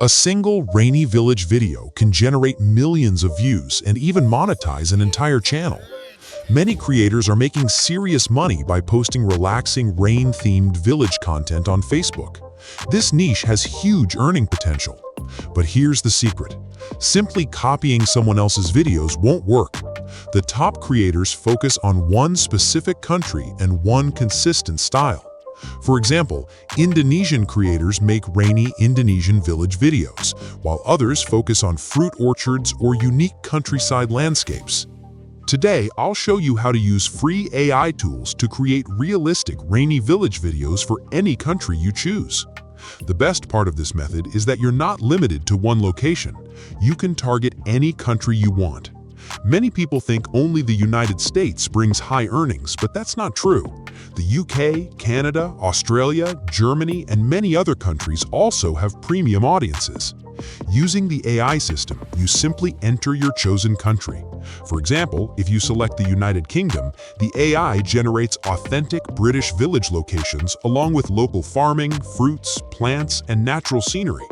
A single rainy village video can generate millions of views and even monetize an entire channel. Many creators are making serious money by posting relaxing rain-themed village content on Facebook. This niche has huge earning potential. But here's the secret. Simply copying someone else's videos won't work. The top creators focus on one specific country and one consistent style. For example, Indonesian creators make rainy Indonesian village videos, while others focus on fruit orchards or unique countryside landscapes. Today, I'll show you how to use free AI tools to create realistic rainy village videos for any country you choose. The best part of this method is that you're not limited to one location. You can target any country you want. Many people think only the United States brings high earnings, but that's not true. The UK, Canada, Australia, Germany, and many other countries also have premium audiences. Using the AI system, you simply enter your chosen country. For example, if you select the United Kingdom, the AI generates authentic British village locations along with local farming, fruits, plants, and natural scenery.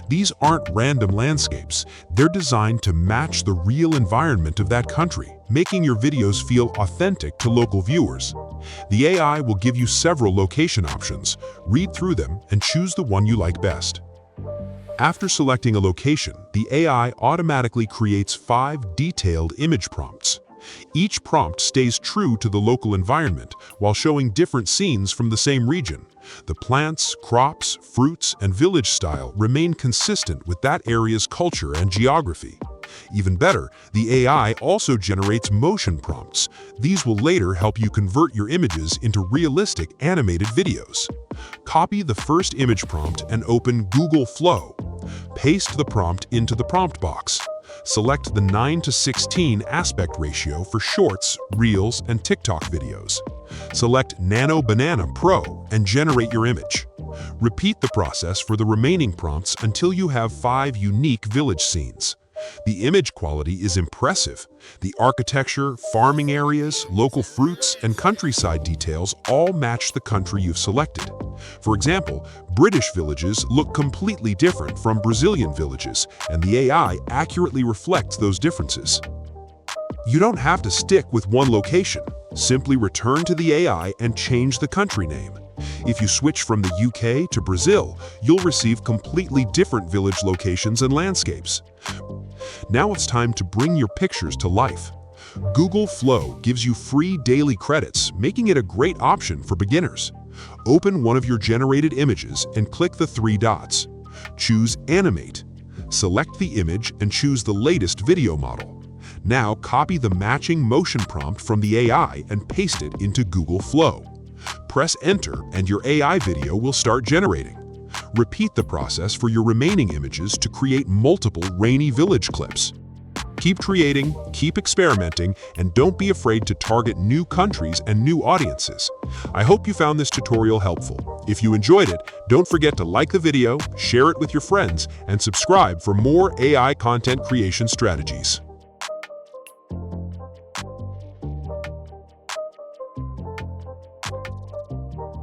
These aren't random landscapes. They're designed to match the real environment of that country, making your videos feel authentic to local viewers. The AI will give you several location options. Read through them and choose the one you like best. After selecting a location, the AI automatically creates 5 detailed image prompts. Each prompt stays true to the local environment while showing different scenes from the same region. The plants, crops, fruits, and village style remain consistent with that area's culture and geography. Even better, the AI also generates motion prompts. These will later help you convert your images into realistic animated videos. Copy the first image prompt and open Google Flow. Paste the prompt into the prompt box. Select the 9:16 aspect ratio for shorts, reels, and TikTok videos. Select Nano Banana Pro and generate your image. Repeat the process for the remaining prompts until you have 5 unique village scenes. The image quality is impressive. The architecture, farming areas, local fruits, and countryside details all match the country you've selected. For example, British villages look completely different from Brazilian villages, and the AI accurately reflects those differences. You don't have to stick with one location. Simply return to the AI and change the country name. If you switch from the UK to Brazil, you'll receive completely different village locations and landscapes. Now it's time to bring your pictures to life. Google Flow gives you free daily credits, making it a great option for beginners. Open one of your generated images and click the 3 dots. Choose Animate. Select the image and choose the latest video model. Now copy the matching motion prompt from the AI and paste it into Google Flow. Press Enter and your AI video will start generating. Repeat the process for your remaining images to create multiple rainy village clips. Keep creating, keep experimenting, and don't be afraid to target new countries and new audiences. I hope you found this tutorial helpful. If you enjoyed it, don't forget to like the video, share it with your friends, and subscribe for more AI content creation strategies.